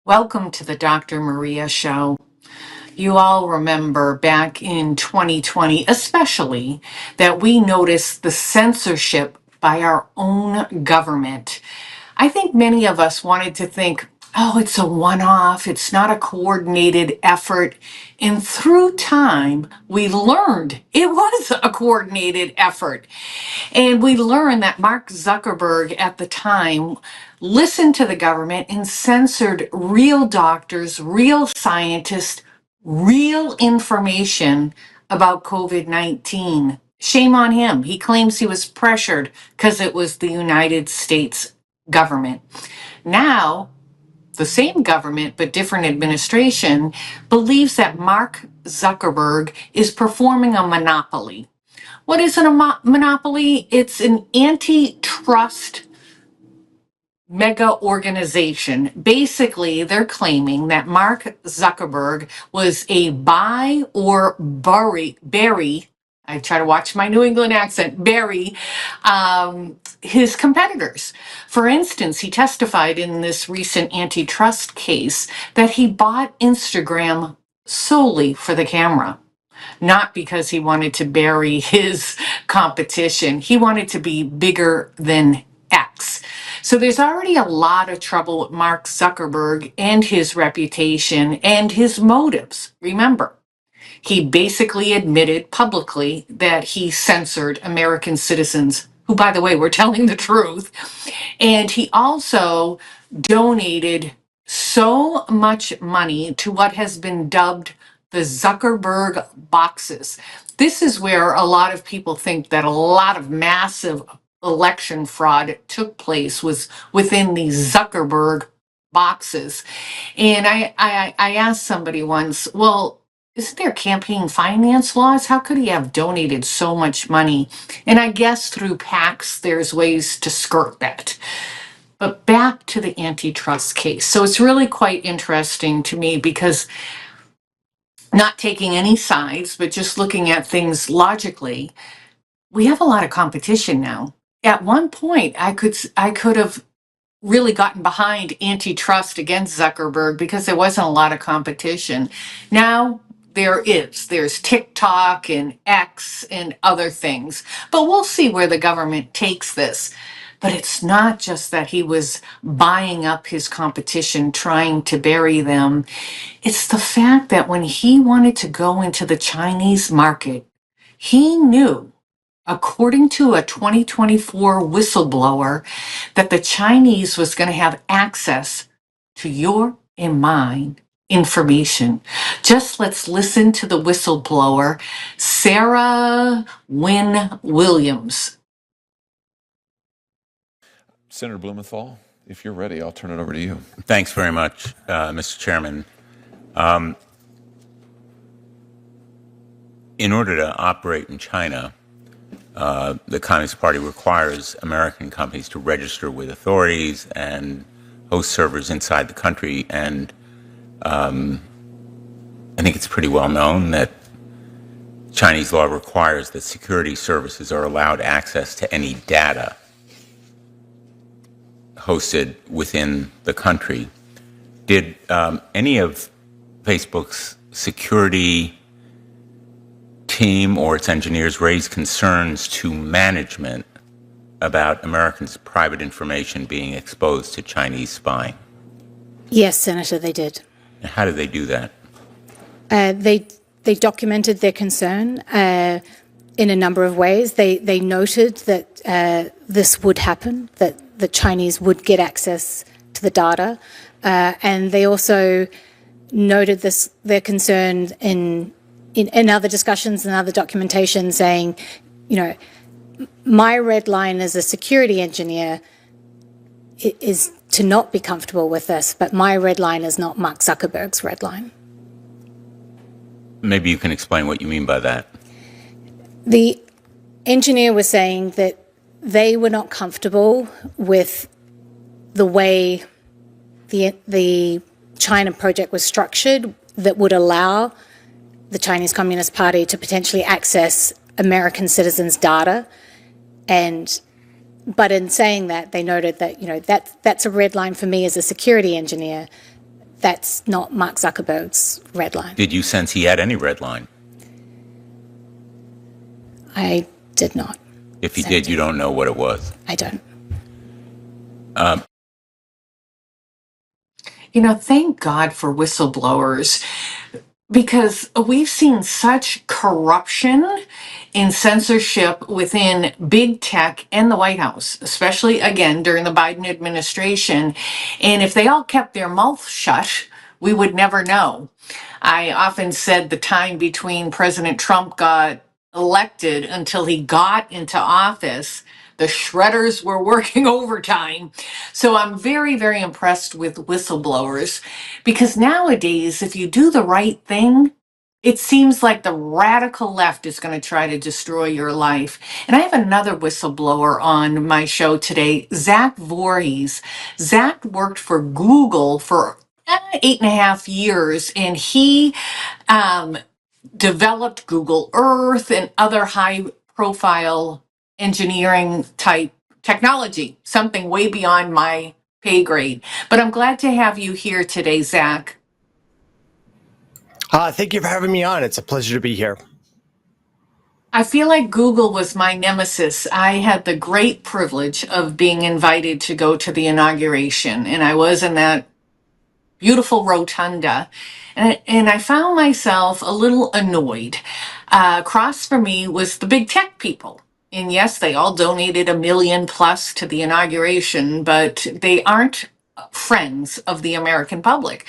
Welcome to the Dr. Maria Show. You all remember back in 2020, especially, that we noticed the censorship by our own government. I think many of us wanted to think, oh, it's a one-off, it's not a coordinated effort. And through time, we learned it was a coordinated effort. And we learned that Mark Zuckerberg at the time listened to the government and censored real doctors, real scientists, real information about COVID-19. Shame on him. He claims he was pressured because it was the United States government. Now, the same government but different administration believes that Mark Zuckerberg is performing a monopoly. What is a monopoly? It's an antitrust mega organization. Basically, they're claiming that Mark Zuckerberg was a buy or bury, I try to watch my New England accent, bury his competitors. For instance, he testified in this recent antitrust case that he bought Instagram solely for the camera. Not because he wanted to bury his competition. He wanted to be bigger than X. So there's already a lot of trouble with Mark Zuckerberg and his reputation and his motives. Remember, he basically admitted publicly that he censored American citizens, who, by the way, were telling the truth. And he also donated so much money to what has been dubbed the Zuckerberg boxes. This is where a lot of people think that a lot of massive election fraud took place was within the Zuckerberg boxes. And I asked somebody once, well, isn't there campaign finance laws? How could he have donated so much money? And I guess through PACs, there's ways to skirt that. But back to the antitrust case. So it's really quite interesting to me because not taking any sides, but just looking at things logically, we have a lot of competition now. At one point, I could have really gotten behind antitrust against Zuckerberg because there wasn't a lot of competition. Now there is. There's TikTok and X and other things. But we'll see where the government takes this. But it's not just that he was buying up his competition, trying to bury them. It's the fact that when he wanted to go into the Chinese market, he knew, according to a 2024 whistleblower, that the Chinese was going to have access to your and mine information. Just let's listen to the whistleblower, Sarah Wynne Williams. Senator Blumenthal, if you're ready, I'll turn it over to you. Thanks very much, Mr. Chairman. In order to operate in China, the Communist Party requires American companies to register with authorities and host servers inside the country. And I think it's pretty well known that Chinese law requires that security services are allowed access to any data hosted within the country. Did any of Facebook's security team or its engineers raise concerns to management about Americans' private information being exposed to Chinese spying? Yes, Senator, they did. And how did they do that? They documented their concern in a number of ways. They noted that this would happen, that the Chinese would get access to the data, and they also noted their concern in other discussions and other documentation, saying, my red line as a security engineer is to not be comfortable with this, but my red line is not Mark Zuckerberg's red line. Maybe you can explain what you mean by that. The engineer was saying that they were not comfortable with the way the China project was structured that would allow the Chinese Communist Party to potentially access American citizens' data. But in saying that, they noted that, that's a red line for me as a security engineer. that's not Mark Zuckerberg's red line. Did you sense he had any red line? I did not. If he did, you don't know what it was. I don't. Thank God for whistleblowers, because we've seen such corruption in censorship within big tech and the White House, especially again during the Biden administration. And if they all kept their mouth shut, we would never know. I often said the time between President Trump got elected until he got into office, the shredders were working overtime. So I'm very, very impressed with whistleblowers, because nowadays, if you do the right thing, it seems like the radical left is going to try to destroy your life. And I have another whistleblower on my show today, Zach Voorhees. Zach worked for Google for 8.5 years, and he developed Google Earth and other high profile engineering type technology, something way beyond my pay grade. But I'm glad to have you here today, Zach. Thank you for having me on. It's a pleasure to be here. I feel like Google was my nemesis. I had the great privilege of being invited to go to the inauguration, and I was in that beautiful rotunda. And I found myself a little annoyed. Across from me was the big tech people. And yes, they all donated $1 million plus to the inauguration, but they aren't friends of the American public.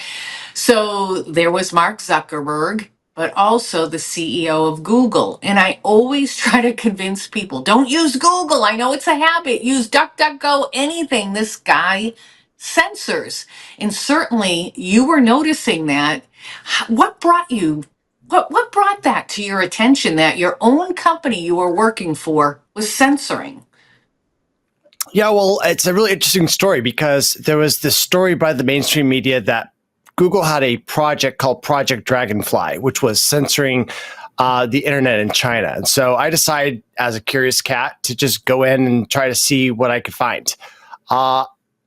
So there was Mark Zuckerberg, but also the CEO of Google. And I always try to convince people, don't use Google. I know it's a habit. Use DuckDuckGo, anything. This guy censors. And certainly you were noticing that. What brought that to your attention, that your own company you were working for was censoring? Yeah, well, it's a really interesting story because there was this story by the mainstream media that Google had a project called Project Dragonfly, which was censoring the internet in China. And so I decided, as a curious cat, to just go in and try to see what I could find.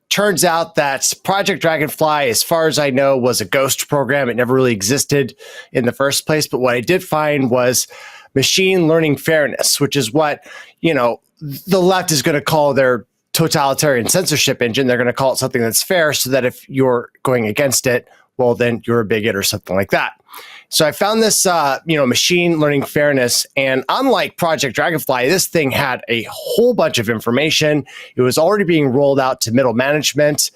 Turns out that Project Dragonfly, as far as I know, was a ghost program. It never really existed in the first place. But what I did find was machine learning fairness, which is what, the left is going to call their totalitarian censorship engine. They're going to call it something that's fair, so that if you're going against it, well, then you're a bigot or something like that. So I found this, machine learning fairness, and unlike Project Dragonfly, this thing had a whole bunch of information. It was already being rolled out to middle management.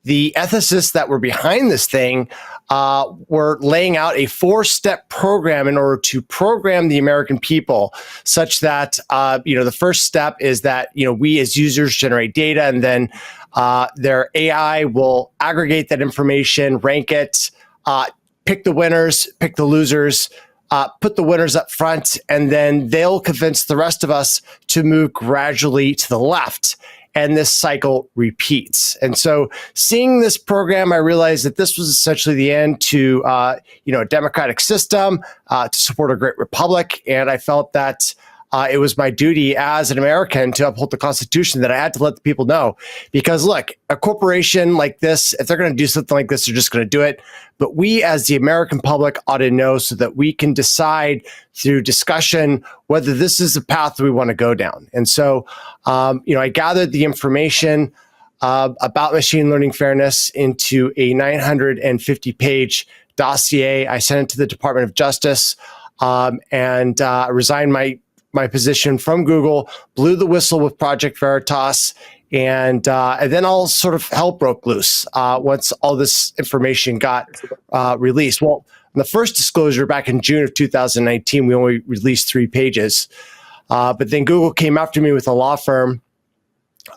The ethicists that were behind this thing were laying out a 4-step program in order to program the American people, such that the first step is that we as users generate data, and then their AI will aggregate that information, rank it, pick the winners, pick the losers, put the winners up front, and then they'll convince the rest of us to move gradually to the left. And this cycle repeats. And so seeing this program, I realized that this was essentially the end to a democratic system, to support a great republic. And I felt that it was my duty as an American to uphold the Constitution, that I had to let the people know. Because look, a corporation like this, if they're going to do something like this, they're just going to do it. But we as the American public ought to know, so that we can decide through discussion whether this is the path that we want to go down. And so, I gathered the information about machine learning fairness into a 950-page dossier. I sent it to the Department of Justice and resigned my position from Google, blew the whistle with Project Veritas, and then all sort of hell broke loose once all this information got released. Well, in the first disclosure back in June of 2019, we only released 3 pages. But then Google came after me with a law firm,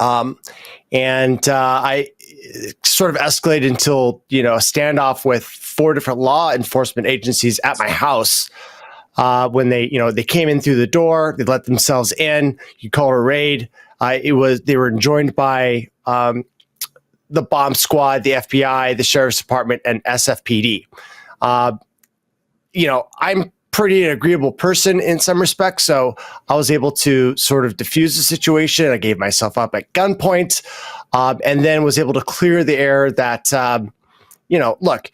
and I sort of escalated until a standoff with 4 different law enforcement agencies at my house. When they came in through the door, they let themselves in. You call it a raid. They were joined by the bomb squad, the FBI, the sheriff's department, and SFPD. I'm pretty an agreeable person in some respects, so I was able to sort of diffuse the situation. I gave myself up at gunpoint, and then was able to clear the air that look,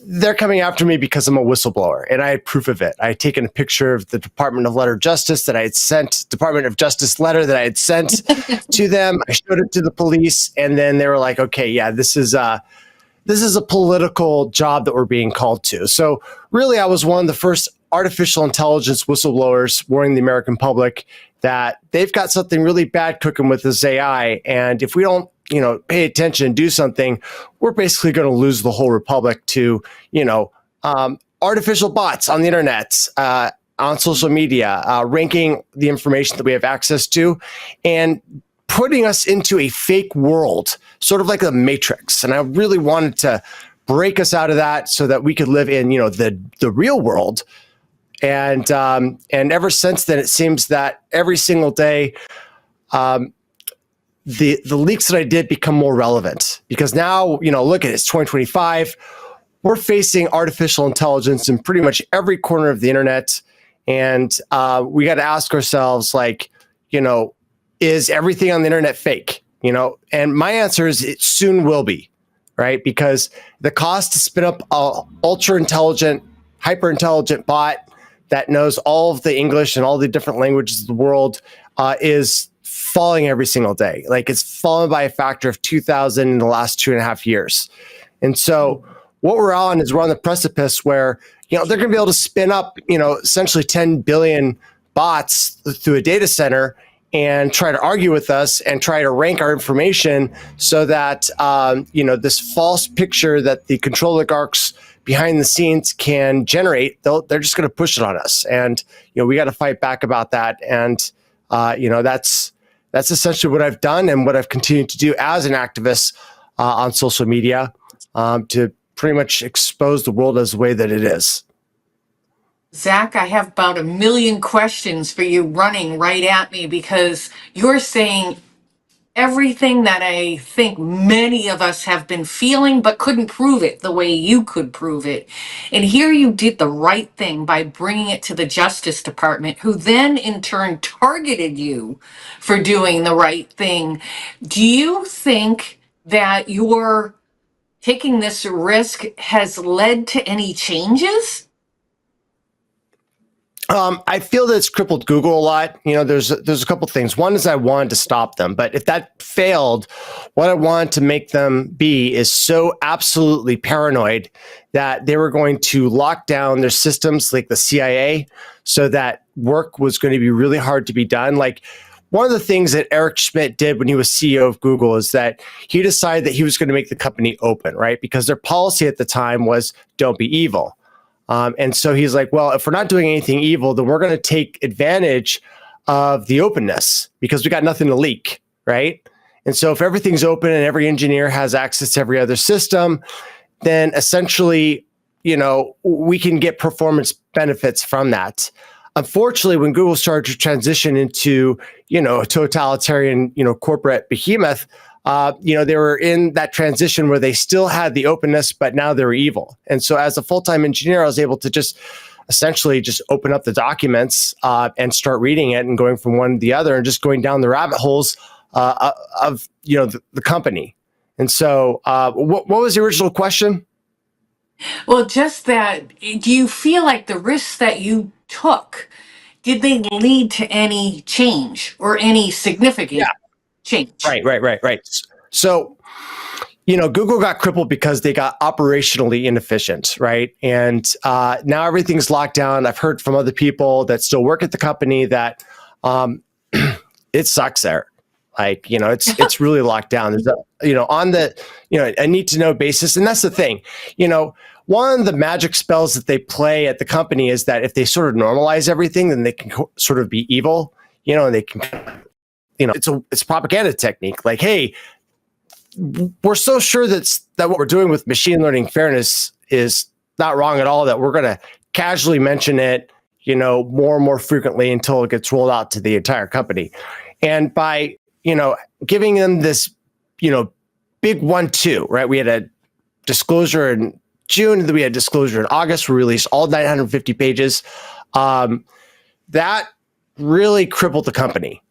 they're coming after me because I'm a whistleblower, and I had proof of it. I had taken a picture of the Department of Justice letter that I had sent to them. I showed it to the police, and then they were like, "Okay, yeah, this is a political job that we're being called to." So really, I was one of the first artificial intelligence whistleblowers warning the American public that they've got something really bad cooking with this AI, and if we don't pay attention and do something, we're basically going to lose the whole republic to, artificial bots on the internet, on social media, ranking the information that we have access to, and putting us into a fake world, sort of like the Matrix. And I really wanted to break us out of that so that we could live in, the real world. And ever since then, it seems that every single day, the leaks that I did become more relevant, because now, look at it, it's 2025. We're facing artificial intelligence in pretty much every corner of the internet. And we got to ask ourselves, is everything on the internet fake? And my answer is it soon will be, right? Because the cost to spin up a ultra intelligent, hyper intelligent bot that knows all of the English and all the different languages of the world is falling every single day. Like, it's fallen by a factor of 2,000 in the last 2.5 years. And so what we're on the precipice where, they're going to be able to spin up, essentially 10 billion bots through a data center and try to argue with us and try to rank our information so that, this false picture that the control oligarchs behind the scenes can generate, they're just going to push it on us. And, we got to fight back about that. And, that's essentially what I've done and what I've continued to do as an activist on social media to pretty much expose the world as the way that it is. Zach, I have about 1 million questions for you running right at me, because you're saying everything that I think many of us have been feeling but couldn't prove it the way you could prove it. And here you did the right thing by bringing it to the Justice Department, who then in turn targeted you for doing the right thing. Do you think that your taking this risk has led to any changes? I feel that it's crippled Google a lot. There's a couple things. One is I wanted to stop them, but if that failed, what I wanted to make them be is so absolutely paranoid that they were going to lock down their systems like the CIA, so that work was going to be really hard to be done. Like, one of the things that Eric Schmidt did when he was CEO of Google is that he decided that he was going to make the company open, right? Because their policy at the time was don't be evil. And so he's like, well, if we're not doing anything evil, then we're going to take advantage of the openness because we got nothing to leak, right? And so if everything's open and every engineer has access to every other system, then essentially, we can get performance benefits from that. Unfortunately, when Google started to transition into, a totalitarian, corporate behemoth, they were in that transition where they still had the openness, but now they were evil. And so as a full-time engineer, I was able to just essentially just open up the documents and start reading it and going from one to the other and just going down the rabbit holes of, the company. And so what was the original question? Well, just that, do you feel like the risks that you took, did they lead to any change or any significant change? Right. So, Google got crippled because they got operationally inefficient, right? And now everything's locked down. I've heard from other people that still work at the company that it sucks there. Like, it's really locked down. There's on the, a need to know basis. And that's the thing, one of the magic spells that they play at the company is that if they sort of normalize everything, then they can sort of be evil, and they can, it's a propaganda technique. Like, hey, we're so sure that what we're doing with machine learning fairness is not wrong at all, that we're going to casually mention it, more and more frequently until it gets rolled out to the entire company. And by, giving them this, big 1-2, right? We had a disclosure in June, and then we had disclosure in August. We released all 950 pages. That really crippled the company.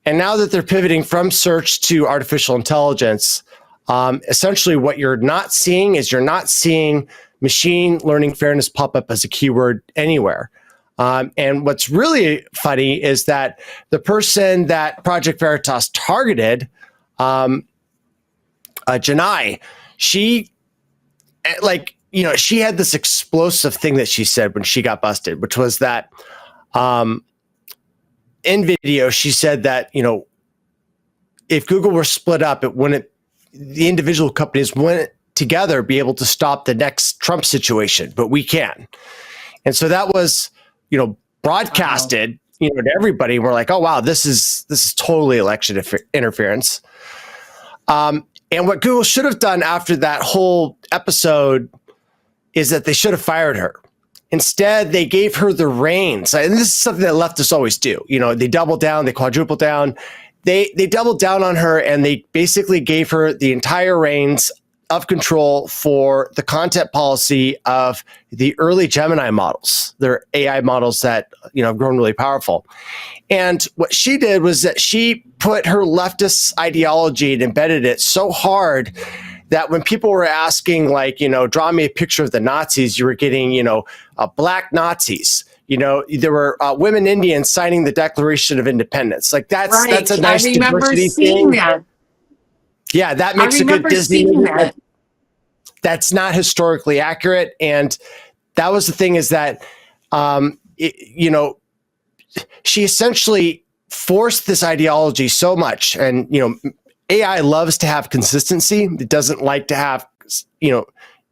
And now that they're pivoting from search to artificial intelligence, Essentially, what you're not seeing is you're not seeing machine learning fairness pop up as a keyword anywhere. And what's really funny is that the person that Project Veritas targeted, Janai, she she had this explosive thing that she said when she got busted, which was that in video, she said that, if Google were split up, the individual companies wouldn't together be able to stop the next Trump situation, but we can. And so that was, broadcasted, to everybody. We're like, oh, wow, this is totally election interference. And what Google should have done after that whole episode is that they should have fired her. Instead, they gave her the reins. And this is something that leftists always do. They double down, they quadruple down. They doubled down on her, and they basically gave her the entire reins of control for the content policy of the early Gemini models. They're AI models that have grown really powerful. And what she did was that she put her leftist ideology and embedded it so hard that when people were asking, draw me a picture of the Nazis, you were getting, black Nazis. There were women Indians signing the Declaration of Independence. That's a nice diversity thing. That. Yeah, that makes a good Disney movie. That's not historically accurate. And that was the thing, is that, she essentially forced this ideology so much. And, AI loves to have consistency. It doesn't like to have,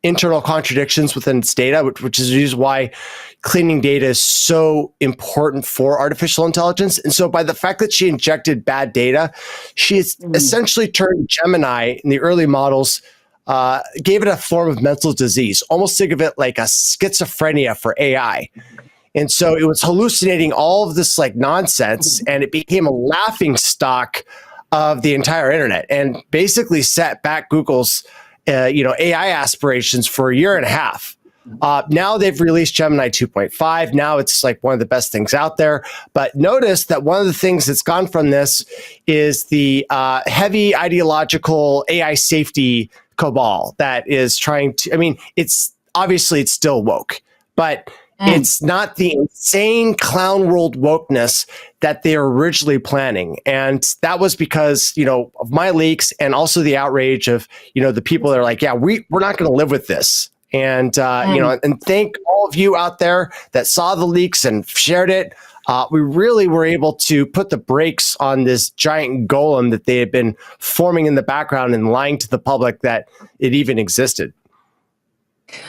internal contradictions within its data, which is the reason why cleaning data is so important for artificial intelligence. And so by the fact that she injected bad data, she essentially turned Gemini in the early models, gave it a form of mental disease. Almost think of it like a schizophrenia for AI. And so it was hallucinating all of this nonsense, and it became a laughing stock of the entire internet, and basically set back Google's AI aspirations for a year and a half. Now they've released Gemini 2.5. Now it's one of the best things out there. But notice that one of the things that's gone from this is the heavy ideological AI safety cabal that is trying to, it's still woke, but it's not the insane clown world wokeness that they were originally planning. And that was because, of my leaks, and also the outrage of, the people that are like, yeah, we're not going to live with this. And, and thank all of you out there that saw the leaks and shared it. We really were able to put the brakes on this giant golem that they had been forming in the background and lying to the public that it even existed.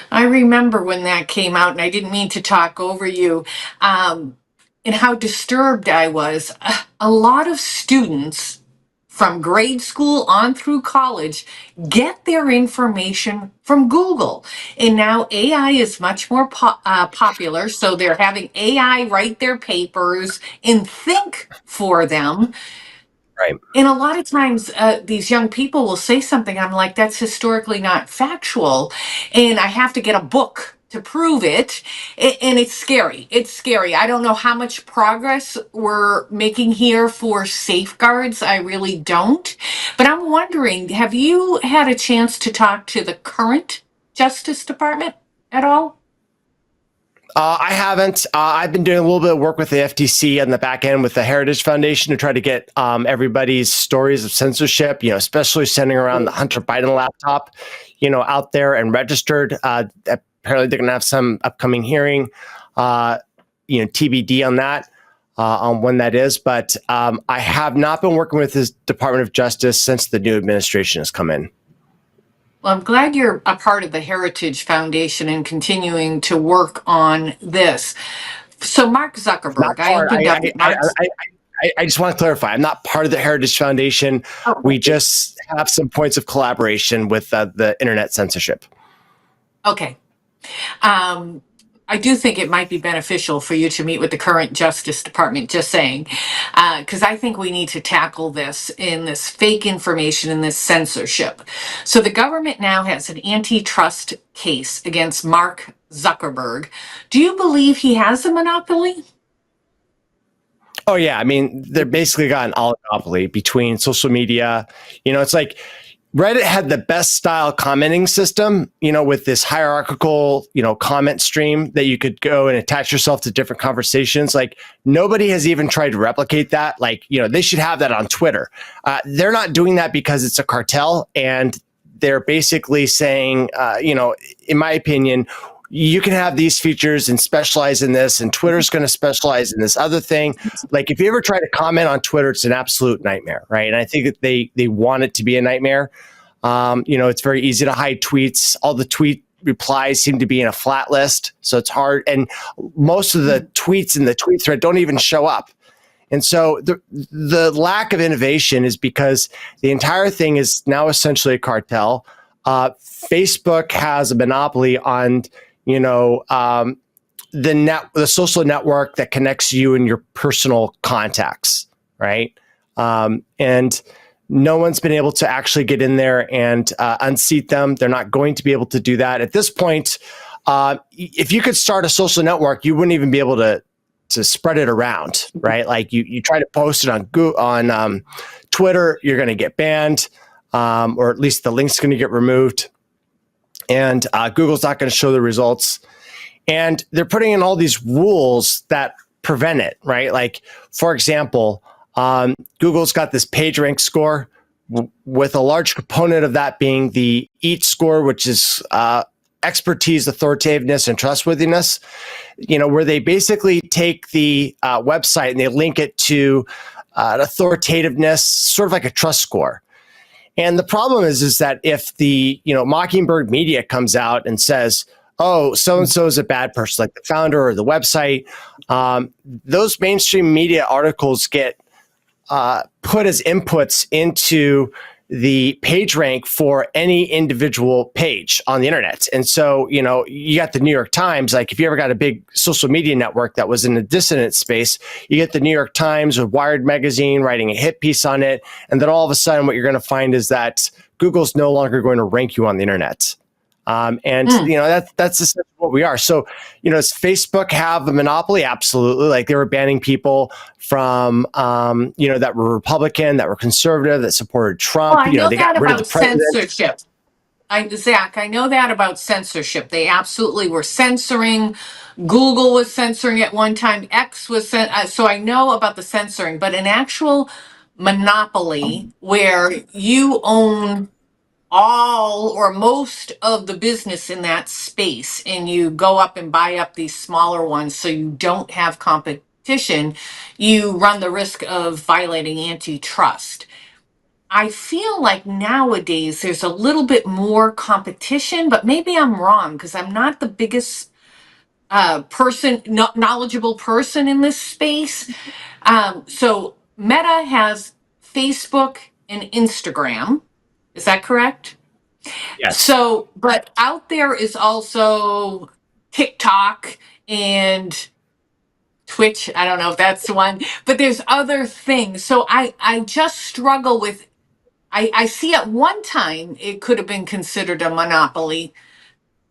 I remember when that came out, and I didn't mean to talk over you, and how disturbed I was. A lot of students from grade school on through college get their information from Google. And now AI is much more popular, so they're having AI write their papers and think for them. Right. And a lot of times these young people will say something, I'm like, that's historically not factual. And I have to get a book to prove it. And it's scary. It's scary. I don't know how much progress we're making here for safeguards. I really don't. But I'm wondering, have you had a chance to talk to the current Justice Department at all? I haven't. I've been doing a little bit of work with the FTC on the back end with the Heritage Foundation to try to get everybody's stories of censorship, especially sending around the Hunter Biden laptop, out there and registered. Apparently they're going to have some upcoming hearing, TBD on that, on when that is. But I have not been working with the Department of Justice since the new administration has come in. Well, I'm glad you're a part of the Heritage Foundation and continuing to work on this. So Mark Zuckerberg, I just want to clarify, I'm not part of the Heritage Foundation. Oh, we just have some points of collaboration with the internet censorship. Okay. I do think it might be beneficial for you to meet with the current Justice Department, just saying, because I think we need to tackle this in this fake information and this censorship. So the government now has an antitrust case against Mark Zuckerberg. Do you believe he has a monopoly? Oh, yeah. They're basically got an oligopoly between social media. It's like Reddit had the best style commenting system, with this hierarchical, comment stream that you could go and attach yourself to different conversations. Like nobody has even tried to replicate that. Like, they should have that on Twitter. They're not doing that because it's a cartel, and they're basically saying, in my opinion, you can have these features and specialize in this, and Twitter's going to specialize in this other thing. Like if you ever try to comment on Twitter, it's an absolute nightmare, right? And I think that they want it to be a nightmare. It's very easy to hide tweets. All the tweet replies seem to be in a flat list, so it's hard. And most of the tweets in the tweet thread don't even show up. And so the lack of innovation is because the entire thing is now essentially a cartel. Facebook has a monopoly on the social network that connects you and your personal contacts, right? And no one's been able to actually get in there and unseat them. They're not going to be able to do that at this point. If you could start a social network, you wouldn't even be able to spread it around, right? Like you try to post it on Twitter, you're going to get banned, or at least the link's going to get removed. And Google's not going to show the results. And they're putting in all these rules that prevent it, right? Like, for example, Google's got this PageRank score, with a large component of that being the EAT score, which is expertise, authoritativeness, and trustworthiness, where they basically take the website and they link it to an authoritativeness, sort of like a trust score. And the problem is that if the, Mockingbird Media comes out and says, oh, so-and-so is a bad person, like the founder or the website, those mainstream media articles get put as inputs into the page rank for any individual page on the internet. And so, you got the New York Times, like if you ever got a big social media network that was in the dissident space, you get the New York Times or Wired magazine writing a hit piece on it. And then all of a sudden what you're going to find is that Google's no longer going to rank you on the internet. That's essentially what we are. So, does Facebook have a monopoly? Absolutely. Like they were banning people from, that were Republican, that were conservative, that supported Trump. Well, I know They that got rid of the about president. censorship. Zach, I know that about censorship. They absolutely were censoring. Google was censoring at one time. X was so I know about the censoring, but an actual monopoly where you own all or most of the business in that space and you go up and buy up these smaller ones so you don't have competition, you run the risk of violating antitrust. I feel like nowadays there's a little bit more competition, but maybe I'm wrong because I'm not the biggest knowledgeable person in this space. So Meta has Facebook and Instagram. Is that correct? Yes. So, but out there is also TikTok and Twitch. I don't know if that's the one, but there's other things. So I just struggle with, I see at one time it could have been considered a monopoly,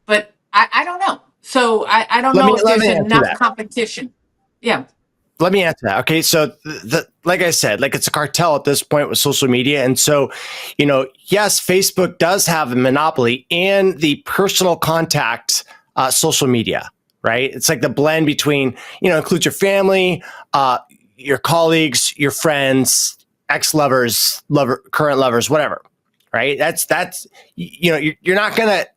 but I don't know. So I don't know if there's enough competition. Yeah. Let me answer that. Okay. So like I said, like it's a cartel at this point with social media. And so, yes, Facebook does have a monopoly in the personal contact social media, right? It's like the blend between, includes your family, your colleagues, your friends, ex-lovers, current lovers, whatever, right? That's you're not going to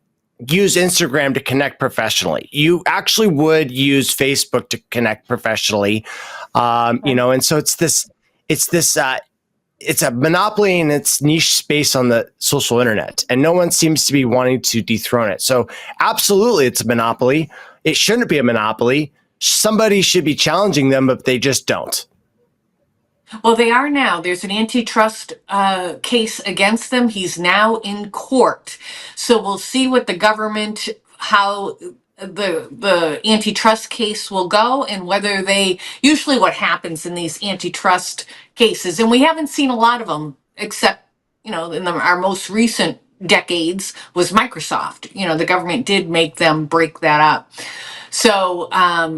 use Instagram to connect professionally. You actually would use Facebook to connect professionally. And so it's a monopoly in its niche space on the social internet, and no one seems to be wanting to dethrone it. So absolutely, it's a monopoly. It shouldn't be a monopoly. Somebody should be challenging them, but they just don't. Well, they are now. There's an antitrust case against them. He's now in court. So we'll see what the government, how the antitrust case will go, and whether usually what happens in these antitrust cases, and we haven't seen a lot of them, except, in our most recent decades was Microsoft. The government did make them break that up. So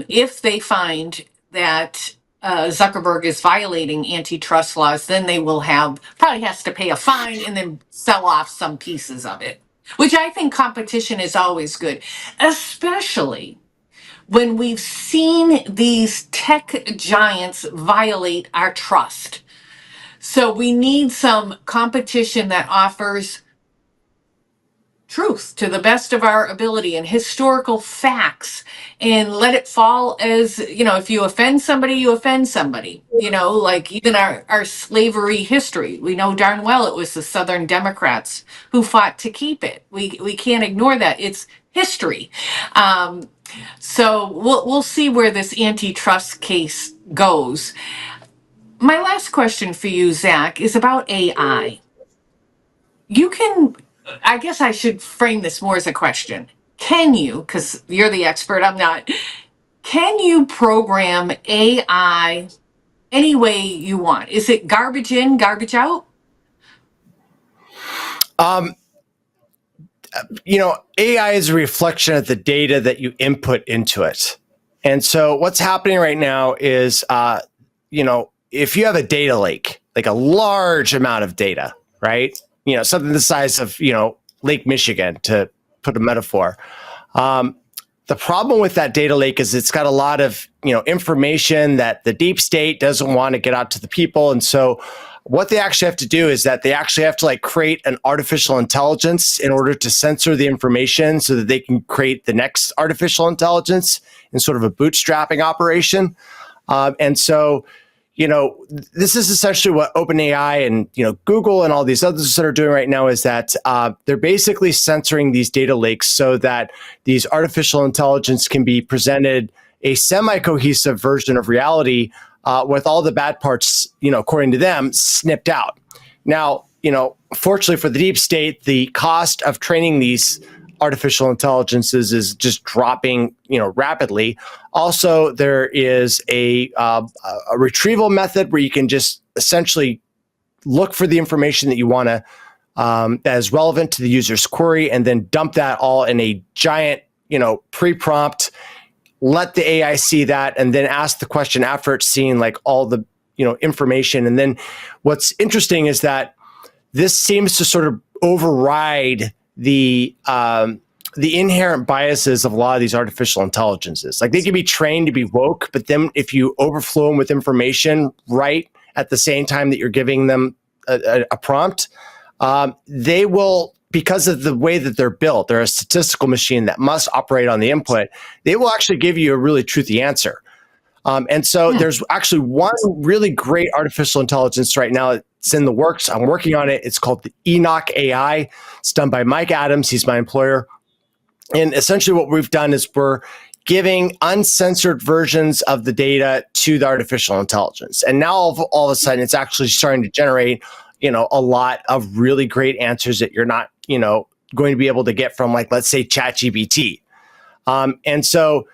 if they find that Zuckerberg is violating antitrust laws, then they will probably has to pay a fine and then sell off some pieces of it, which I think competition is always good, especially when we've seen these tech giants violate our trust. So we need some competition that offers truth to the best of our ability and historical facts, and let it fall as, if you offend somebody, you offend somebody. Like even our slavery history, we know darn well it was the Southern Democrats who fought to keep it. We can't ignore that. It's history. So we'll see where this antitrust case goes. My last question for you, Zach, is about AI. I guess I should frame this more as a question. Can you, because you're the expert, I'm not, can you program AI any way you want? Is it garbage in, garbage out? AI is a reflection of the data that you input into it. And so what's happening right now is, if you have a data lake, like a large amount of data, right? Something the size of, Lake Michigan, to put a metaphor. The problem with that data lake is it's got a lot of, information that the deep state doesn't want to get out to the people. And so what they actually have to do is that they actually have to create an artificial intelligence in order to censor the information so that they can create the next artificial intelligence in sort of a bootstrapping operation. And so, this is essentially what OpenAI and, Google and all these others that are doing right now, is that they're basically censoring these data lakes so that these artificial intelligence can be presented a semi-cohesive version of reality with all the bad parts, according to them, snipped out. Now, fortunately for the deep state, the cost of training these artificial intelligences is just dropping, rapidly. Also, there is a retrieval method where you can just essentially look for the information that you want to, that is relevant to the user's query, and then dump that all in a giant, pre-prompt. Let the AI see that, and then ask the question after it's seen all the information. And then what's interesting is that this seems to sort of override the inherent biases of a lot of these artificial intelligences. They can be trained to be woke, but then if you overflow them with information right at the same time that you're giving them a prompt, they will, because of the way that they're built, they're a statistical machine that must operate on the input. They will actually give you a really truthy answer. And so there's actually one really great artificial intelligence right now. It's in the works. I'm working on it. It's called the Enoch AI. It's done by Mike Adams. He's my employer. And essentially what we've done is we're giving uncensored versions of the data to the artificial intelligence. And now all of a sudden it's actually starting to generate, a lot of really great answers that you're not, going to be able to get from let's say ChatGPT. And so,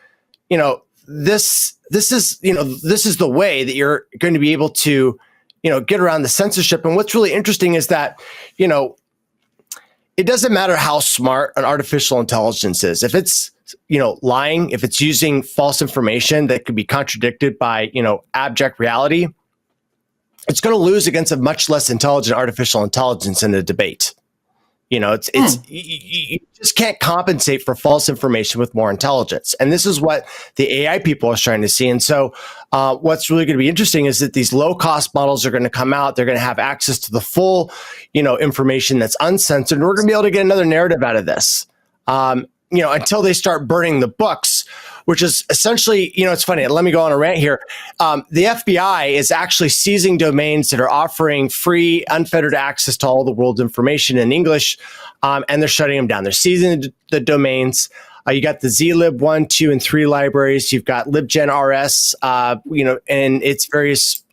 this is the way that you're going to be able to, get around the censorship. And what's really interesting is that, it doesn't matter how smart an artificial intelligence is. If it's, lying, if it's using false information that could be contradicted by, abject reality, it's going to lose against a much less intelligent artificial intelligence in a debate. You just can't compensate for false information with more intelligence. And this is what the AI people are trying to see. And so what's really going to be interesting is that these low-cost models are going to come out. They're going to have access to the full, information that's uncensored. And we're going to be able to get another narrative out of this, until they start burning the books, which is essentially, it's funny. Let me go on a rant here. The FBI is actually seizing domains that are offering free, unfettered access to all the world's information in English, and they're shutting them down. They're seizing the domains. You got the zlib 1, 2, and 3 libraries. You've got libgenrs, and its various,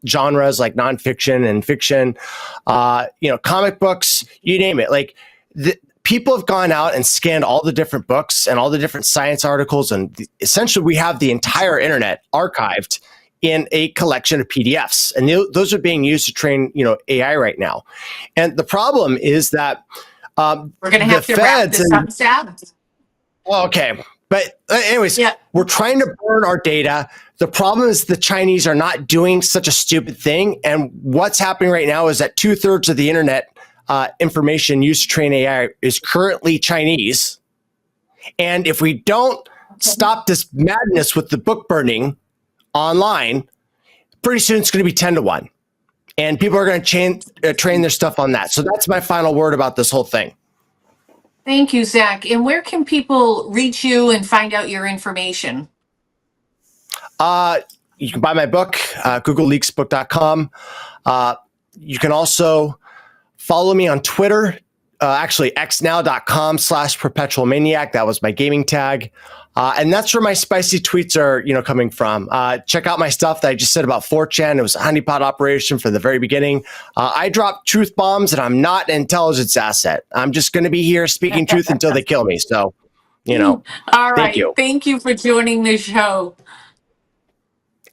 genres like nonfiction and fiction, comic books, you name it. People have gone out and scanned all the different books and all the different science articles, and essentially we have the entire internet archived in a collection of PDFs, and those are being used to train, AI right now. And the problem is that we're going to have to wrap this up, Sam. Okay. But anyways, we're trying to burn our data. The problem is the Chinese are not doing such a stupid thing. And what's happening right now is that 2/3 of the internet information used to train AI is currently Chinese. And if we don't stop this madness with the book burning online, pretty soon it's going to be 10-1. And people are going to train their stuff on that. So that's my final word about this whole thing. Thank you, Zach. And where can people reach you and find out your information? You can buy my book, googleleaksbook.com. You can also follow me on Twitter, actually xnow.com/perpetualmaniac. That was my gaming tag. And that's where my spicy tweets are, coming from. Check out my stuff that I just said about 4chan. It was a honeypot operation from the very beginning. I drop truth bombs, and I'm not an intelligence asset. I'm just going to be here speaking truth until they kill me. So, All right. Thank you. Thank you for joining the show.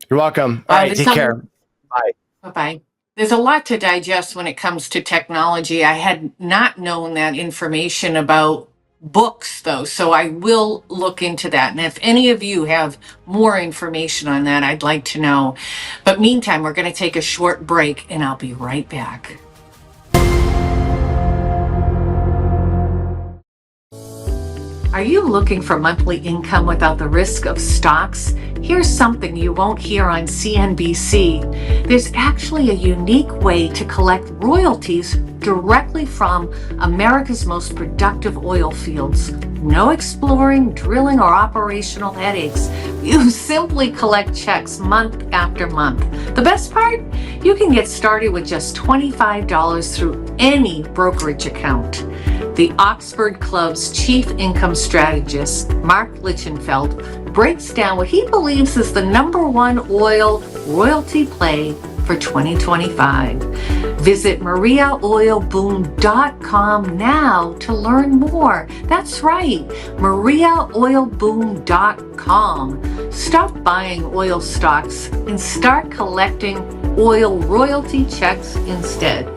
You're welcome. All right, take care. Bye. Bye-bye. There's a lot to digest when it comes to technology. I had not known that information about books, though, so I will look into that. And if any of you have more information on that, I'd like to know. But meantime, we're going to take a short break, and I'll be right back. Are you looking for monthly income without the risk of stocks? Here's something you won't hear on CNBC. There's actually a unique way to collect royalties directly from America's most productive oil fields. No exploring, drilling, or operational headaches. You simply collect checks month after month. The best part? You can get started with just $25 through any brokerage account. The Oxford Club's chief income strategist, Mark Lichtenfeld, breaks down what he believes is the #1 oil royalty play for 2025. Visit mariaoilboom.com now to learn more. That's right, mariaoilboom.com. Stop buying oil stocks and start collecting oil royalty checks instead.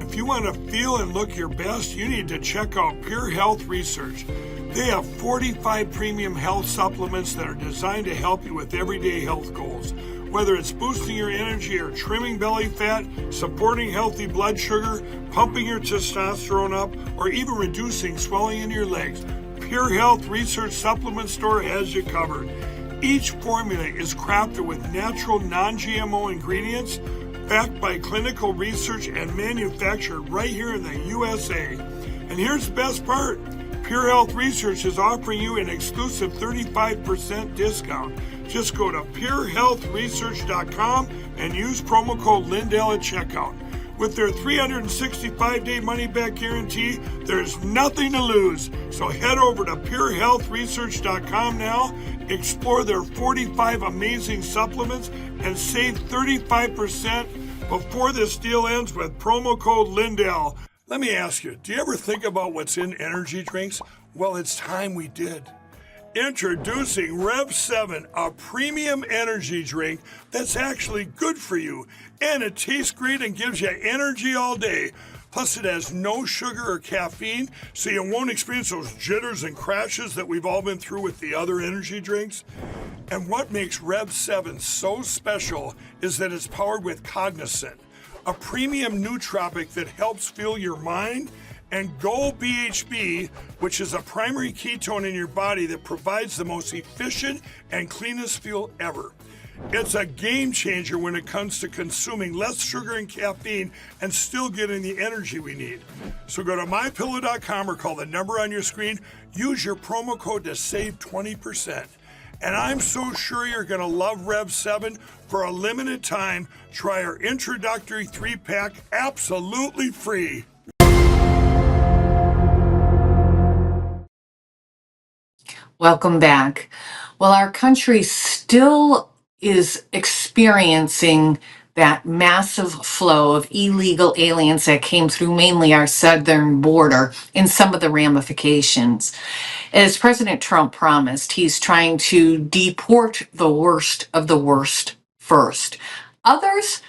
If you want to feel and look your best, you need to check out Pure Health Research. They have 45 premium health supplements that are designed to help you with everyday health goals. Whether it's boosting your energy or trimming belly fat, supporting healthy blood sugar, pumping your testosterone up, or even reducing swelling in your legs, Pure Health Research Supplement Store has you covered. Each formula is crafted with natural non-GMO ingredients, backed by clinical research and manufactured right here in the USA. And here's the best part. Pure Health Research is offering you an exclusive 35% discount. Just go to purehealthresearch.com and use promo code Lindell at checkout. With their 365-day money-back guarantee, there's nothing to lose. So head over to purehealthresearch.com now, explore their 45 amazing supplements, and save 35% before this deal ends with promo code Lindell. Let me ask you, do you ever think about what's in energy drinks? Well, it's time we did. Introducing Rev 7, a premium energy drink that's actually good for you. And it tastes great and gives you energy all day. Plus, it has no sugar or caffeine, so you won't experience those jitters and crashes that we've all been through with the other energy drinks. And what makes Rev 7 so special is that it's powered with Cognizant, a premium nootropic that helps fuel your mind, and Go BHB, which is a primary ketone in your body that provides the most efficient and cleanest fuel ever. It's a game changer when it comes to consuming less sugar and caffeine and still getting the energy we need. So go to mypillow.com or call the number on your screen. Use your promo code to save 20%. And I'm so sure you're going to love Rev 7. For a limited time, try our introductory 3-pack absolutely free. Welcome back. Well, our country still is experiencing that massive flow of illegal aliens that came through mainly our southern border and some of the ramifications. As President Trump promised, he's trying to deport the worst of the worst first. Others,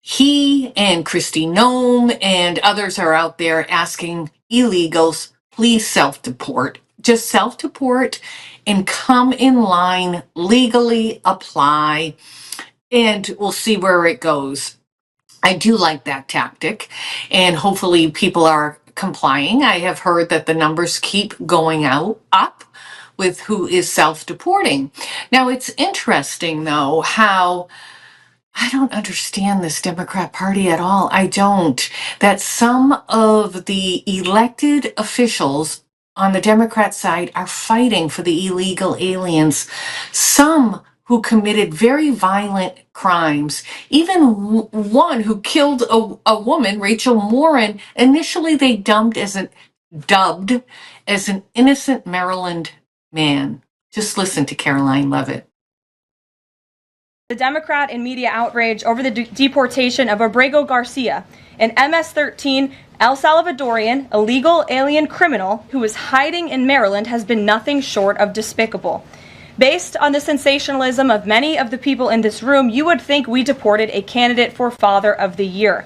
he and Kristi Noem and others are out there asking illegals, please self-deport. just self-deport and come in line, legally apply, and we'll see where it goes. I do like that tactic, and hopefully people are complying. I have heard that the numbers keep going up with who is self-deporting. Now, it's interesting, though, how I don't understand this Democrat Party at all. I don't. That some of the elected officials on the Democrat side are fighting for the illegal aliens. Some who committed very violent crimes, even one who killed a woman, Rachel Morin, initially they dubbed as an innocent Maryland man. Just listen to Caroline Levitt. The Democrat and media outrage over the deportation of Abrego Garcia, an MS-13 El Salvadorian illegal alien criminal who is hiding in Maryland, has been nothing short of despicable. Based on the sensationalism of many of the people in this room, you would think we deported a candidate for Father of the Year.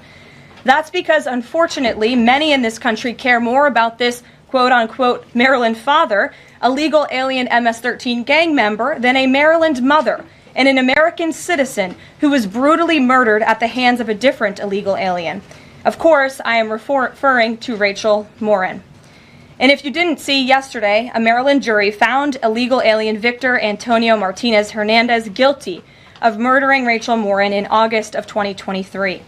That's because, unfortunately, many in this country care more about this quote-unquote Maryland father, a legal alien MS-13 gang member, than a Maryland mother and an American citizen who was brutally murdered at the hands of a different illegal alien. Of course, I am referring to Rachel Morin. And if you didn't see yesterday, a Maryland jury found illegal alien Victor Antonio Martinez Hernandez guilty of murdering Rachel Morin in August of 2023.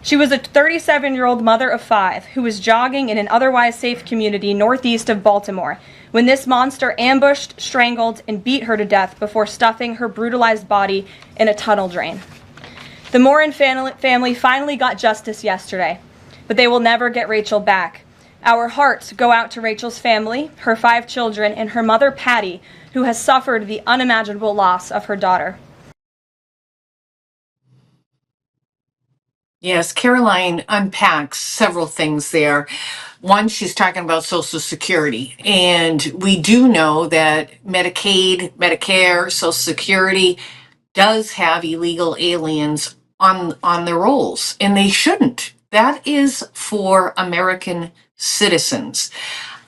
She was a 37-year-old mother of 5 who was jogging in an otherwise safe community northeast of Baltimore when this monster ambushed, strangled, and beat her to death before stuffing her brutalized body in a tunnel drain. The Morin family finally got justice yesterday, but they will never get Rachel back. Our hearts go out to Rachel's family, her 5 children, and her mother, Patty, who has suffered the unimaginable loss of her daughter. Yes, Caroline unpacks several things there. One, she's talking about Social Security, and we do know that Medicaid, Medicare, Social Security does have illegal aliens on their rolls, and they shouldn't. That is for American citizens.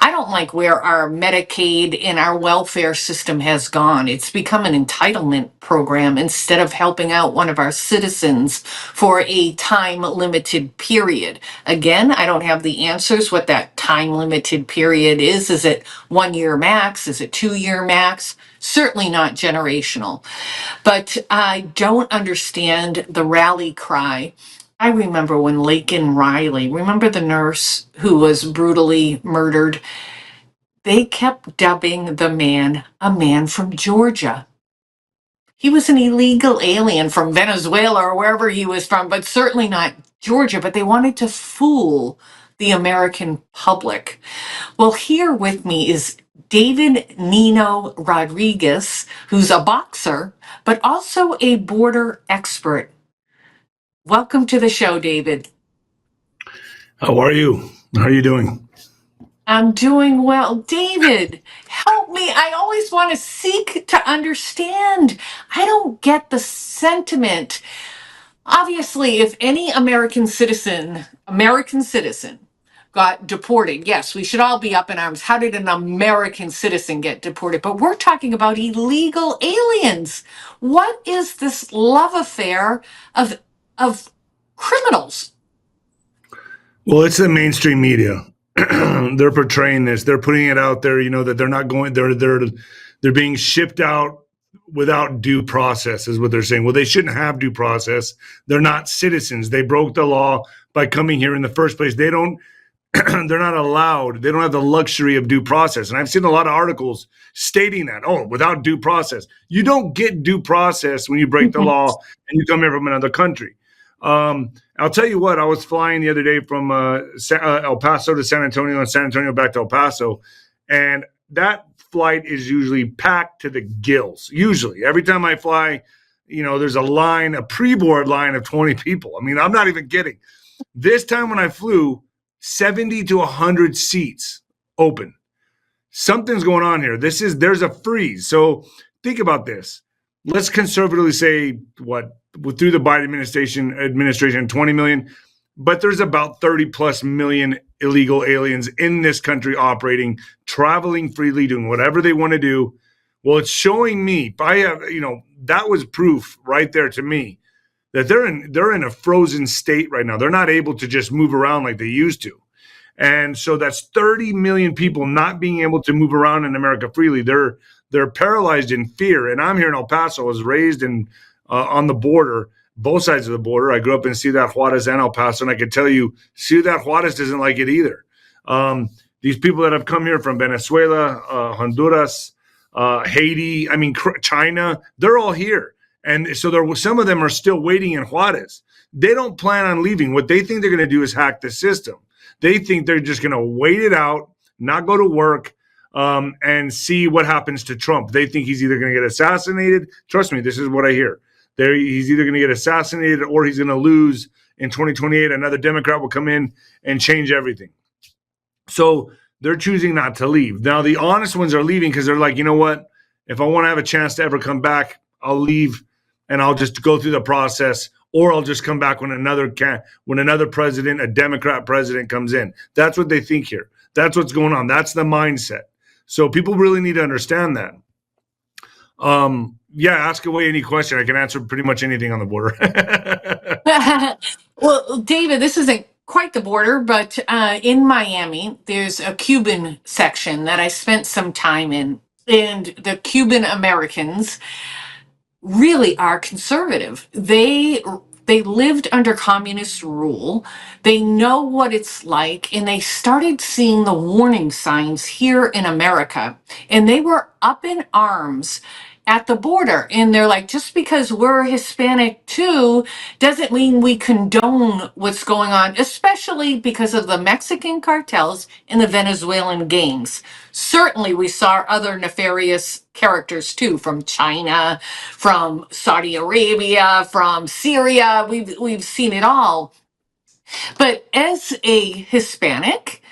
I don't like where our Medicaid and our welfare system has gone. It's become an entitlement program instead of helping out one of our citizens for a time limited period. Again, I don't have the answers what that time limited period is. Is it 1 year max? Is it 2 year max? Certainly not generational. But I don't understand the rally cry. I remember when Laken Riley, remember the nurse who was brutally murdered? They kept dubbing the man a man from Georgia. He was an illegal alien from Venezuela or wherever he was from, but certainly not Georgia, but they wanted to fool the American public. Well, here with me is David Nino Rodriguez, who's a boxer, but also a border expert. Welcome to the show, David. How are you? How are you doing? I'm doing well. David, help me. I always want to seek to understand. I don't get the sentiment. Obviously, if any American citizen got deported, yes, we should all be up in arms. How did an American citizen get deported? But we're talking about illegal aliens. What is this love affair of criminals? Well, it's the mainstream media. They're portraying this. They're putting it out there, that they're not going, they're being shipped out without due process is what they're saying. Well, they shouldn't have due process. They're not citizens. They broke the law by coming here in the first place. They're not allowed. They don't have the luxury of due process. And I've seen a lot of articles stating that, without due process. You don't get due process when you break the law and you come here from another country. I'll tell you what, I was flying the other day from El Paso to San Antonio and San Antonio back to El Paso. And that flight is usually packed to the gills. Usually, every time I fly, there's a pre-board line of 20 people. I mean, I'm not even kidding. This time when I flew, 70 to 100 seats open. Something's going on here. There's a freeze. So think about this. Let's conservatively say through the Biden administration, 20 million, but there's about 30 plus million illegal aliens in this country operating, traveling freely, doing whatever they want to do. Well, it's showing me, that was proof right there to me that they're in a frozen state right now. They're not able to just move around like they used to. And so that's 30 million people not being able to move around in America freely. They're paralyzed in fear. And I'm here in El Paso. I was raised on the border, both sides of the border. I grew up in Ciudad Juarez and El Paso, and I can tell you, Ciudad Juarez doesn't like it either. These people that have come here from Venezuela, Honduras, Haiti, China, they're all here. And so some of them are still waiting in Juarez. They don't plan on leaving. What they think they're going to do is hack the system. They think they're just going to wait it out, not go to work, and see what happens to Trump. They think he's either going to get assassinated. Trust me, this is what I hear. He's either going to get assassinated or he's going to lose in 2028. Another Democrat will come in and change everything. So they're choosing not to leave. Now, the honest ones are leaving because they're like, you know what? If I want to have a chance to ever come back, I'll leave and I'll just go through the process, or I'll just come back when another president, a Democrat president, comes in. That's what they think here. That's what's going on. That's the mindset. So people really need to understand that. Ask away any question. I can answer pretty much anything on the border. Well, David, this isn't quite the border, but in Miami, there's a Cuban section that I spent some time in, and the Cuban Americans really are conservative. They lived under communist rule. They know what it's like, and they started seeing the warning signs here in America, and they were up in arms at the border. And they're like, just because we're Hispanic too doesn't mean we condone what's going on, especially because of the Mexican cartels and the Venezuelan gangs. Certainly we saw other nefarious characters too, from China, from Saudi Arabia, from Syria. We've seen it all. But as a Hispanic,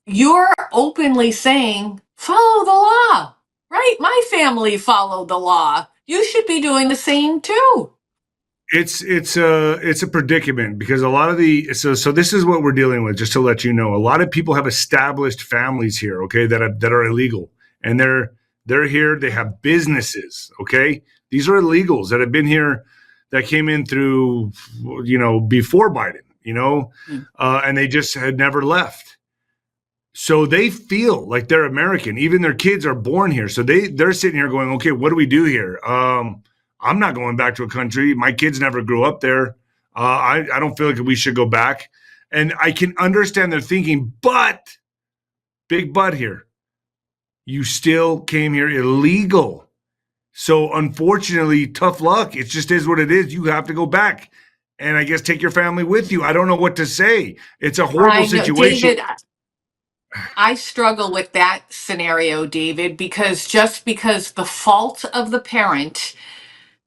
you're openly saying, follow the law, right? My family followed the law. You should be doing the same too. It's a predicament because a lot of so this is what we're dealing with. Just to let you know, a lot of people have established families here, okay, that are illegal, and they're here. They have businesses, okay. These are illegals that have been here, that came in through, before Biden, and they just had never left. So they feel like they're American. Even their kids are born here, so they're sitting here going, okay, what do we do here? I'm not going back to a country. My kids never grew up there. I don't feel like we should go back. And I can understand their thinking, but big but here, you still came here illegal. So unfortunately, tough luck. It just is what it is. You have to go back and I guess take your family with you. I don't know what to say. It's a horrible situation. David, I struggle with that scenario, David, because just because the fault of the parent,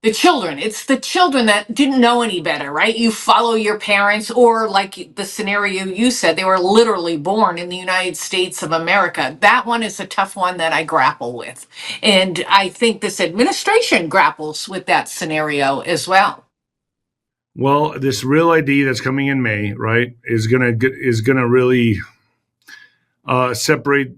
it's the children that didn't know any better, right? You follow your parents, or like the scenario you said, they were literally born in the United States of America. That one is a tough one that I grapple with. And I think this administration grapples with that scenario as well. Well, this Real ID that's coming in May, right, is gonna really separate,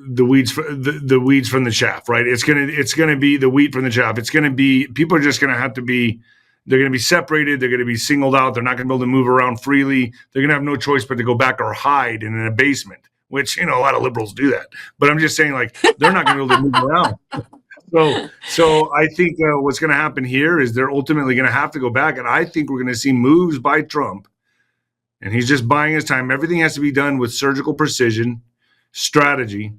the weeds the weeds from the chaff, right? It's gonna be the wheat from the chaff. It's gonna be, people are just gonna have to be, they're gonna be separated. They're gonna be singled out. They're not gonna be able to move around freely. They're gonna have no choice but to go back or hide in a basement, which a lot of liberals do that. But I'm just saying, like, they're not gonna be able to move around. So I think what's gonna happen here is they're ultimately gonna have to go back, and I think we're gonna see moves by Trump, and he's just buying his time. Everything has to be done with surgical precision, strategy.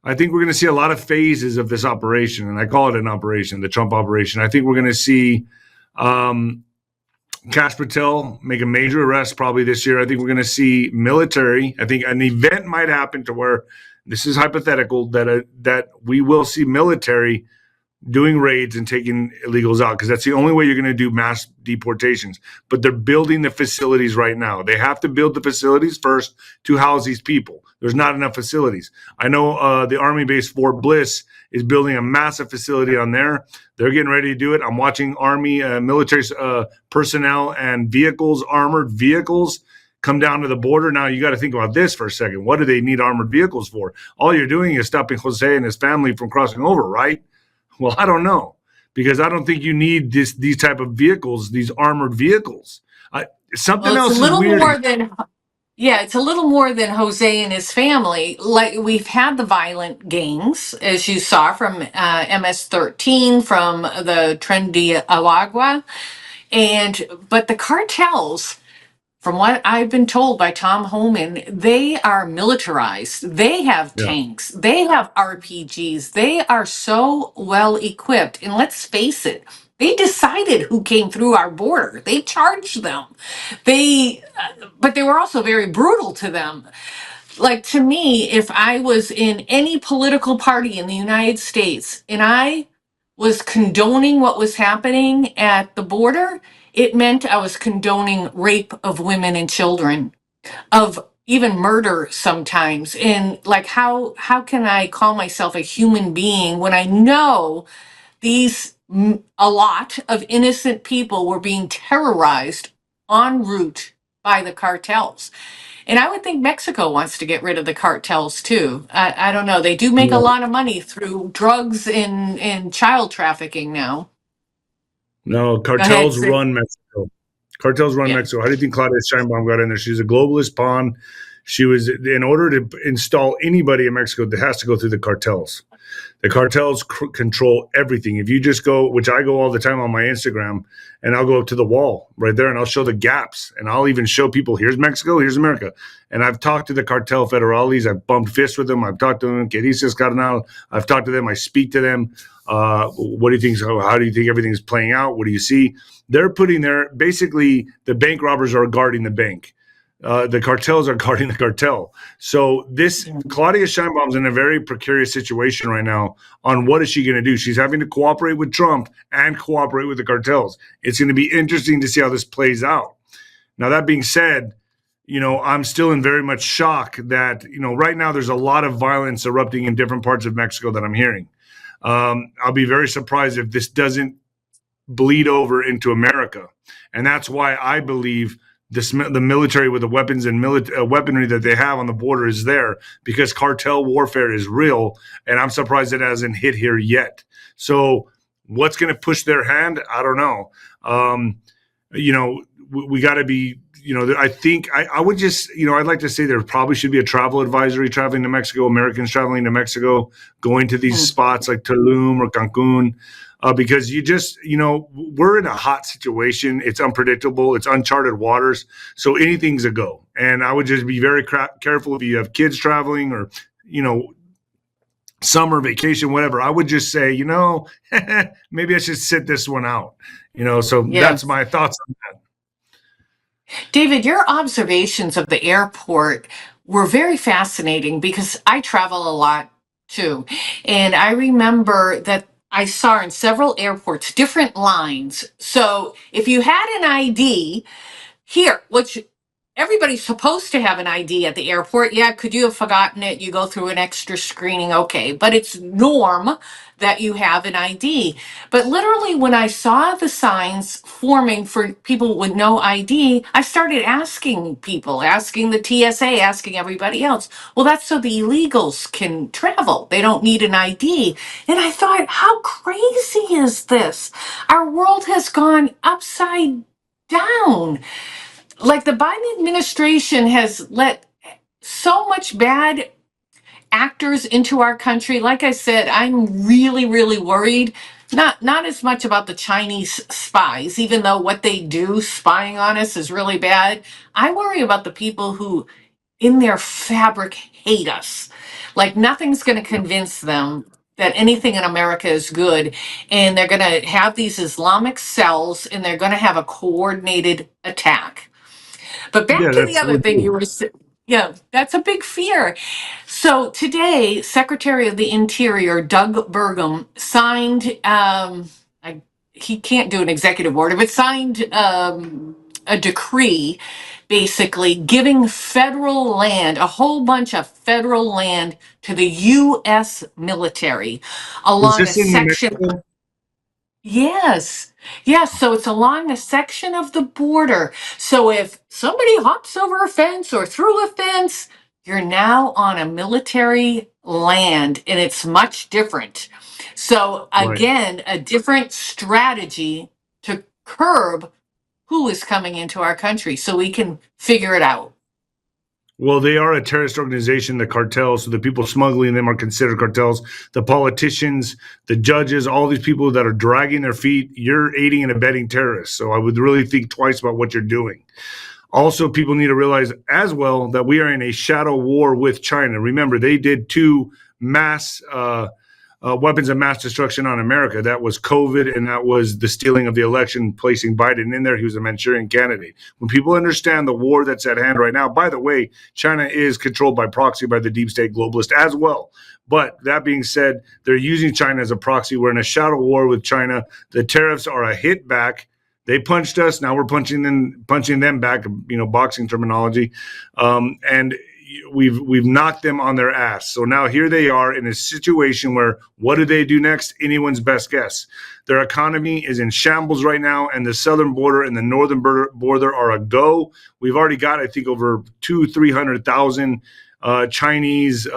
I think we're going to see a lot of phases of this operation, and I call it an operation, the Trump operation. I think we're going to see Kash Patel make a major arrest probably this year. I think we're going to see military. I think an event might happen to where, this is hypothetical, that we will see military doing raids and taking illegals out, because that's the only way you're going to do mass deportations. But they're building the facilities right now. They have to build the facilities first to house these people. There's not enough facilities. I know the Army base Fort Bliss is building a massive facility on there. They're getting ready to do it. I'm watching Army military personnel and vehicles, armored vehicles, come down to the border. Now you got to think about this for a second. What do they need armored vehicles for? All you're doing is stopping Jose and his family from crossing over, right? Well, I don't know, because I don't think you need these type of vehicles, these armored vehicles. Something Well, it's a else is little weird. more than Yeah, it's a little more than Jose and his family. Like we've had the violent gangs, as you saw from MS-13, from the Tren de Aragua, but the cartels, from what I've been told by Tom Homan, they are militarized. They have Yeah. tanks. They have RPGs. They are so well equipped. And let's face it, they decided who came through our border. They charged them. But they were also very brutal to them. Like, to me, if I was in any political party in the United States and I was condoning what was happening at the border, it meant I was condoning rape of women and children, of even murder sometimes. And like, how can I call myself a human being when I know a lot of innocent people were being terrorized en route by the cartels? And I would think Mexico wants to get rid of the cartels too. I don't know. They do make a lot of money through drugs and child trafficking now. No, Go ahead, cartels Sid. run Mexico. Cartels run Yeah. Mexico. How do you think Claudia Sheinbaum got in there? She's a globalist pawn. She was, in order to install anybody in Mexico, that has to go through the cartels. The cartels control everything. If you just go, which I go all the time on my Instagram, and I'll go up to the wall right there and I'll show the gaps, and I'll even show people, here's Mexico, here's America. And I've talked to the cartel federales. I've bumped fists with them. I've talked to them, que dices, carnal. I've talked to them. I speak to them. What do you think? How do you think everything's playing out? What do you see? They're putting basically the bank robbers are guarding the bank. The cartels are guarding the cartel. So Claudia Sheinbaum's in a very precarious situation right now on what is she going to do. She's having to cooperate with Trump and cooperate with the cartels. It's going to be interesting to see how this plays out. Now, that being said, I'm still in very much shock that, right now there's a lot of violence erupting in different parts of Mexico that I'm hearing. I'll be very surprised if this doesn't bleed over into America. And that's why I believe the military with the weapons and weaponry that they have on the border is there, because cartel warfare is real, and I'm surprised it hasn't hit here yet. So what's going to push their hand? I don't know. We got to be, I think I would just, I'd like to say there probably should be a travel advisory traveling to Mexico, Americans traveling to Mexico, going to these spots like Tulum or Cancun. Because we're in a hot situation. It's unpredictable. It's uncharted waters. So anything's a go. And I would just be very careful if you have kids traveling or, summer vacation, whatever. I would just say, maybe I should sit this one out. So that's my thoughts on that. David, your observations of the airport were very fascinating because I travel a lot too. And I remember that I saw in several airports different lines. So if you had an ID here, which everybody's supposed to have an ID at the airport. Yeah, could you have forgotten it? You go through an extra screening, okay. But it's norm that you have an ID. But literally, when I saw the signs forming for people with no ID, I started asking people, asking the TSA, asking everybody else. Well, that's so the illegals can travel. They don't need an ID. And I thought, how crazy is this? Our world has gone upside down. Like, the Biden administration has let so much bad actors into our country. Like I said, I'm really, really worried. Not as much about the Chinese spies, even though what they do spying on us is really bad. I worry about the people who in their fabric hate us. Like, nothing's going to convince them that anything in America is good. And they're going to have these Islamic cells and they're going to have a coordinated attack. But back Yeah, to the that's other what thing you were saying. Yeah, that's a big fear. So today, Secretary of the Interior Doug Burgum signed. He can't do an executive order, but signed a decree, basically giving federal land, a whole bunch of federal land, to the U.S. military is along a this in New section. Mexico? Yes. Yes. So it's along a section of the border. So if somebody hops over a fence or through a fence, you're now on a military land and it's much different. So Right. again, a different strategy to curb who is coming into our country so we can figure it out. Well, they are a terrorist organization, the cartels. So the people smuggling them are considered cartels. The politicians, the judges, all these people that are dragging their feet, you're aiding and abetting terrorists. So I would really think twice about what you're doing. Also, people need to realize as well that we are in a shadow war with China. Remember, they did two mass weapons of mass destruction on America. That was COVID, and that was the stealing of the election, placing Biden in there. He was a Manchurian candidate. When people understand the war that's at hand right now, by the way, China is controlled by proxy by the deep state globalist as well. But that being said, they're using China as a proxy. We're in a shadow war with China. The tariffs are a hit back. They punched us. Now we're punching them back. Boxing terminology, and we've knocked them on their ass. So now here they are in a situation where what do they do next? Anyone's best guess. Their economy is in shambles right now, and the southern border and the northern border are a go. We've already got, I think, over 300,000 Chinese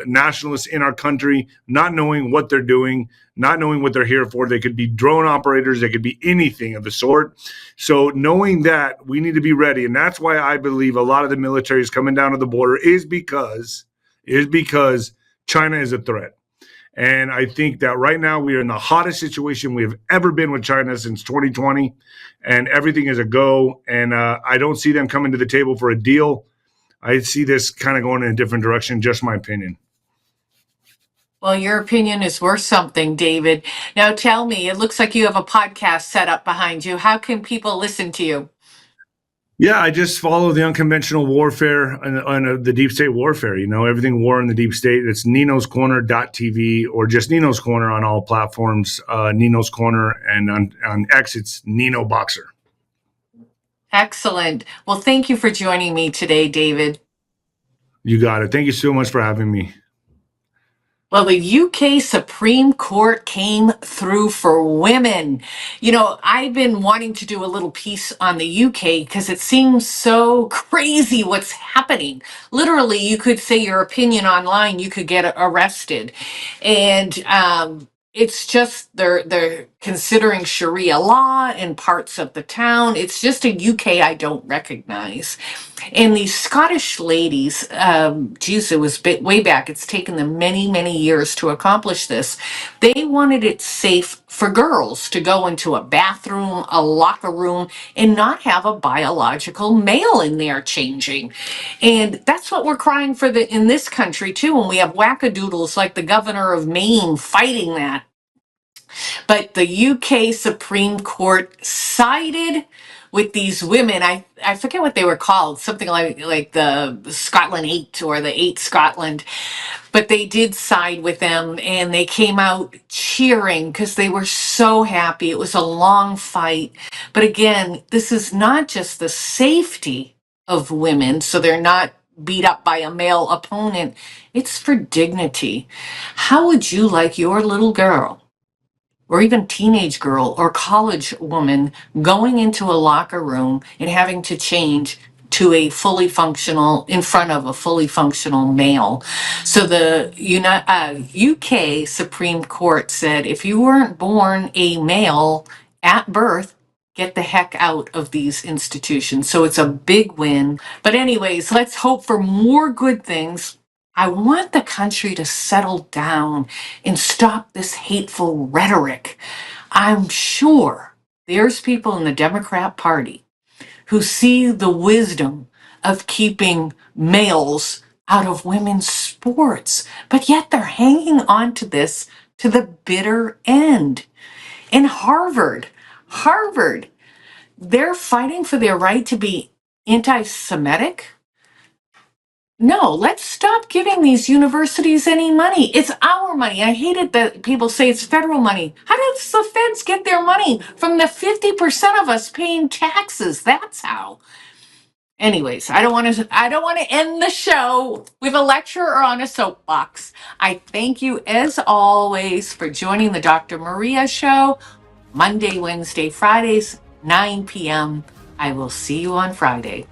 nationalists in our country, not knowing what they're doing, not knowing what they're here for. They could be drone operators. They could be anything of the sort. So knowing that, we need to be ready. And that's why I believe a lot of the military is coming down to the border is because China is a threat. And I think that right now we are in the hottest situation we have ever been with China since 2020. And everything is a go. And I don't see them coming to the table for a deal. I see this kind of going in a different direction, just my opinion. Well, your opinion is worth something, David. Now tell me, it looks like you have a podcast set up behind you. How can people listen to you? Yeah, I just follow the unconventional warfare and the deep state warfare. Everything war in the deep state. It's ninoscorner.tv or just Nino's Corner on all platforms. Nino's Corner, and on X, it's Nino Boxer. Excellent. Well, thank you for joining me today, David. You got it. Thank you so much for having me. Well, the UK Supreme Court came through for women. I've been wanting to do a little piece on the UK because it seems so crazy what's happening. Literally, you could say your opinion online, you could get arrested. And it's just they're considering Sharia law in parts of the town. It's just a UK I don't recognize. And these Scottish ladies, geez, it was way back. It's taken them many, many years to accomplish this. They wanted it safe for girls to go into a bathroom, a locker room, and not have a biological male in there changing. And that's what we're crying for in this country, too. And we have wackadoodles like the governor of Maine fighting that. But the UK Supreme Court sided with these women. I forget what they were called, something like the Scotland 8 or the 8 Scotland. But they did side with them and they came out cheering because they were so happy. It was a long fight. But again, this is not just the safety of women, so they're not beat up by a male opponent. It's for dignity. How would you like your little girl, or even teenage girl or college woman, going into a locker room and having to change to a fully functional, in front of a fully functional male? So the UK Supreme Court said if you weren't born a male at birth, get the heck out of these institutions. So it's a big win. But anyways, let's hope for more good things. I want the country to settle down and stop this hateful rhetoric. I'm sure there's people in the Democrat Party who see the wisdom of keeping males out of women's sports, but yet they're hanging on to this to the bitter end. In Harvard, they're fighting for their right to be anti-Semitic. No, let's stop giving these universities any money. It's our money. I hate it that people say it's federal money. How does the feds get their money? From the 50% of us paying taxes. That's how. Anyways, I don't want to end the show with a lecture or on a soapbox. I thank you as always for joining the Dr. Maria Show. Monday, Wednesday, Fridays, 9 p.m. I will see you on Friday.